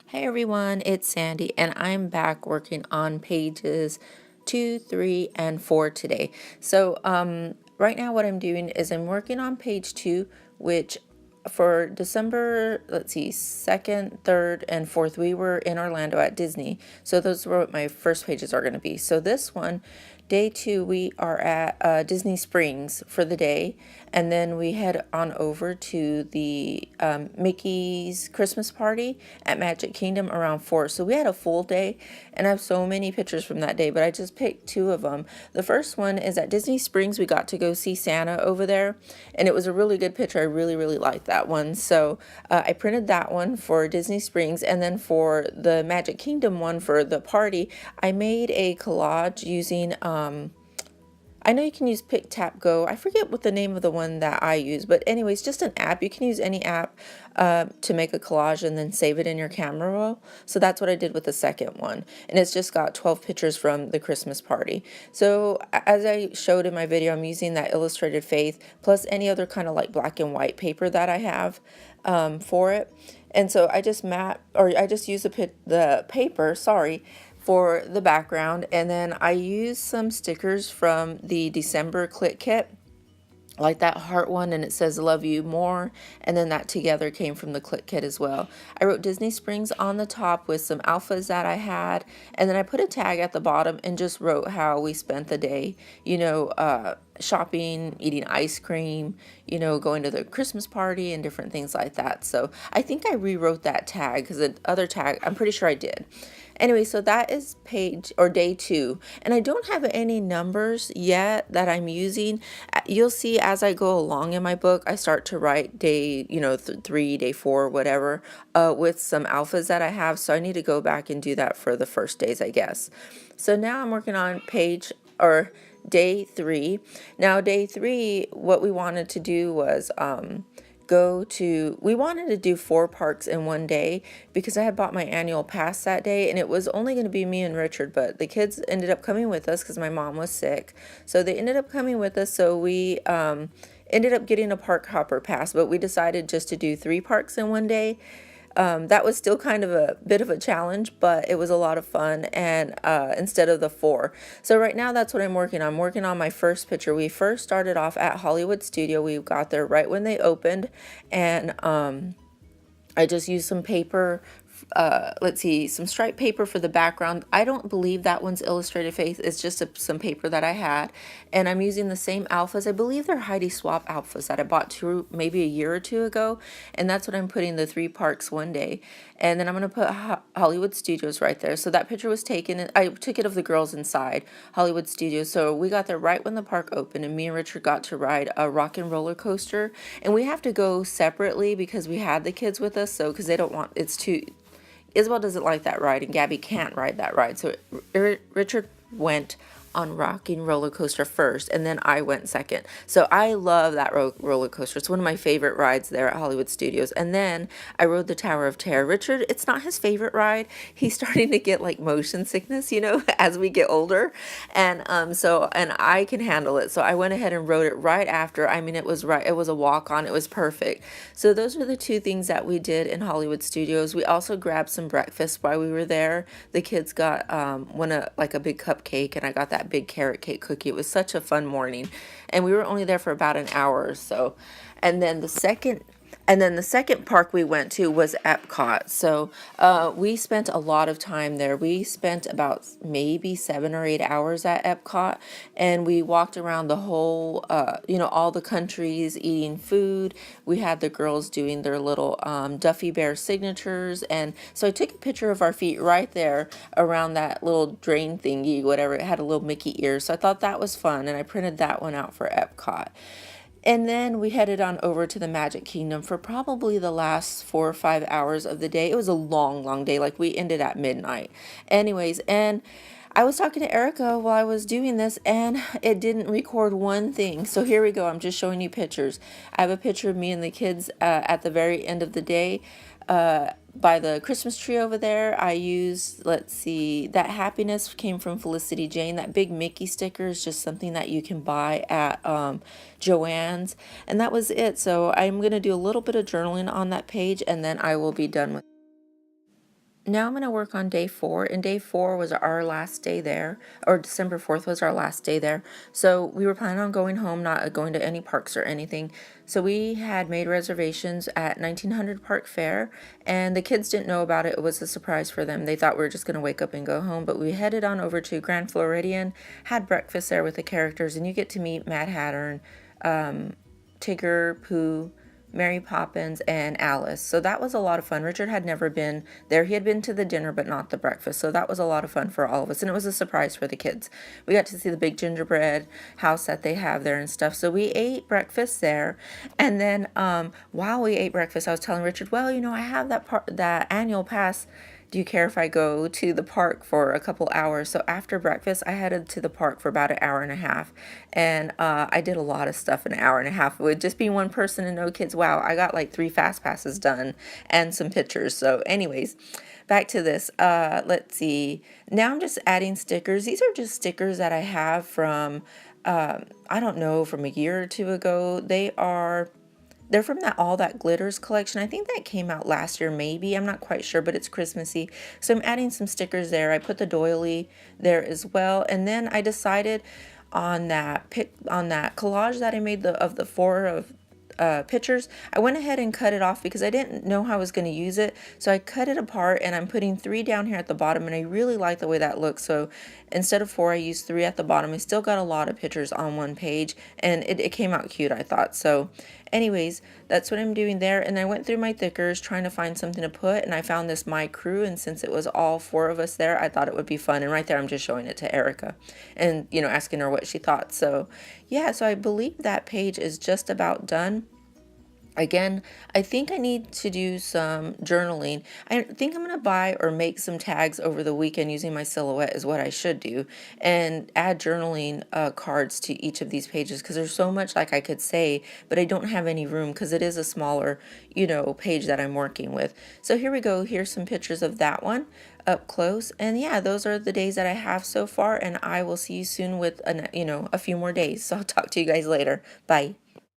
Hey everyone, it's Sandy, and I'm back working on pages 2, 3, and 4 today. Right now, what I'm doing is I'm working on page 2, which for December, let's see, 2nd, 3rd, and 4th, we were in Orlando at Disney. So those were what my first pages are going to be. So this one, day 2, we are at Disney Springs for the day, and then we head on over to the Mickey's Christmas party at Magic Kingdom around 4. So we had a full day, and I have so many pictures from that day, but I just picked 2 of them. The first one is at Disney Springs. We got to go see Santa over there, and it was a really good picture. I really liked that one. So I printed that one for Disney Springs, and then for the Magic Kingdom one for the party, I made a collage using I know you can use Pick Tap Go. I forget what the name of the one that I use, but anyways, just an app. You can use any app to make a collage and then save it in your camera roll. So that's what I did with the second one. And it's just got 12 pictures from the Christmas party. So as I showed in my video, I'm using that Illustrated Faith plus any other kind of like black and white paper that I have for it. And so I just use the paper, sorry, for the background, and then I use some stickers from the December Click Kit, like that heart one, and it says love you more, and then that together came from the Click Kit as well. I wrote Disney Springs on the top with some alphas that I had, and then I put a tag at the bottom and just wrote how we spent the day, shopping, eating ice cream, going to the Christmas party and different things like that. So I think I rewrote that tag because the other tag, I'm pretty sure I did. Anyway, so that is day 2, and I don't have any numbers yet that I'm using. You'll see as I go along in my book, I start to write day, 3, day 4, whatever, with some alphas that I have. So I need to go back and do that for the first days, I guess. So now I'm working on day 3. Now, day 3, what we wanted to do was we wanted to do 4 parks in one day because I had bought my annual pass that day, and it was only going to be me and Richard, but the kids ended up coming with us because my mom was sick. So they ended up coming with us, so we ended up getting a park hopper pass, but we decided just to do 3 parks in one day. That was still kind of a bit of a challenge, but it was a lot of fun, and instead of the 4. So right now that's what I'm working on. I'm working on my first picture. We first started off at Hollywood Studio. We got there right when they opened, and I just used some paper, some striped paper for the background. I don't believe that one's Illustrated Faith. It's just some paper that I had. And I'm using the same alphas. I believe they're Heidi Swapp alphas that I bought maybe a year or 2 ago. And that's what I'm putting the 3 parks one day. And then I'm going to put Hollywood Studios right there. So that picture was taken, and I took it of the girls inside Hollywood Studios. So we got there right when the park opened, and me and Richard got to ride a rock and roller coaster. And we have to go separately because we had the kids with us. So because they don't want, Isabel doesn't like that ride, and Gabby can't ride that ride. So Richard went on rocking roller coaster first, and then I went second. So I love that roller coaster. It's one of my favorite rides there at Hollywood Studios. And then I rode the Tower of Terror. Richard, it's not his favorite ride. He's starting to get like motion sickness, as we get older. And and I can handle it. So I went ahead and rode it right after. I mean, it was a walk on. It was perfect. So those are the 2 things that we did in Hollywood Studios. We also grabbed some breakfast while we were there. The kids got a big cupcake, and I got that big carrot cake cookie. It was such a fun morning, and we were only there for about an hour or so. And then the second park we went to was Epcot. So we spent a lot of time there. We spent about maybe 7 or 8 hours at Epcot, and we walked around the whole, all the countries eating food. We had the girls doing their little Duffy Bear signatures, and so I took a picture of our feet right there around that little drain thingy, whatever. It had a little Mickey ear, so I thought that was fun, and I printed that one out for Epcot. And then we headed on over to the Magic Kingdom for probably the last 4 or 5 hours of the day. It was a long day. Like, we ended at midnight. Anyways, and I was talking to Erica while I was doing this, and it didn't record one thing. So here we go. I'm just showing you pictures. I have a picture of me and the kids at the very end of the day. By the Christmas tree over there, I used, that happiness came from Felicity Jane. That big Mickey sticker is just something that you can buy at Joann's. And that was it. So I'm going to do a little bit of journaling on that page, and then I will be done with Now I'm going to work on day 4, and day 4 was our last day there, or December 4th was our last day there. So we were planning on going home, not going to any parks or anything. So we had made reservations at 1900 Park Fair, and the kids didn't know about it. It was a surprise for them. They thought we were just going to wake up and go home, but we headed on over to Grand Floridian, had breakfast there with the characters, and you get to meet Mad Hatter, Tigger, Pooh, Mary Poppins, and Alice. So that was a lot of fun. Richard had never been there. He had been to the dinner, but not the breakfast. So that was a lot of fun for all of us. And it was a surprise for the kids. We got to see the big gingerbread house that they have there and stuff. So we ate breakfast there. And then while we ate breakfast, I was telling Richard, well, I have that annual pass. Do you care if I go to the park for a couple hours? So after breakfast, I headed to the park for about an hour and a half. And I did a lot of stuff in an hour and a half. With just being one person and no kids, wow, I got like 3 fast passes done and some pictures. So anyways, back to this. Let's see. Now I'm just adding stickers. These are just stickers that I have from, I don't know, from a year or two ago. They're from that All That Glitters collection. I think that came out last year, maybe. I'm not quite sure, but it's Christmassy. So I'm adding some stickers there. I put the doily there as well. And then I decided on that collage that I made of the 4 of pictures, I went ahead and cut it off because I didn't know how I was going to use it. So I cut it apart, and I'm putting 3 down here at the bottom, and I really like the way that looks. So instead of 4, I used 3 at the bottom. I still got a lot of pictures on one page, and it came out cute, I thought. So anyways, that's what I'm doing there. And I went through my thickers trying to find something to put, and I found this My Crew, and since it was all 4 of us there, I thought it would be fun. And right there, I'm just showing it to Erica and, asking her what she thought. So yeah, so I believe that page is just about done. Again, I think I need to do some journaling. I think I'm going to buy or make some tags over the weekend using my silhouette is what I should do, and add journaling cards to each of these pages, because there's so much like I could say, but I don't have any room because it is a smaller, page that I'm working with. So here we go. Here's some pictures of that one up close. And yeah, those are the days that I have so far, and I will see you soon with a few more days. So I'll talk to you guys later. Bye.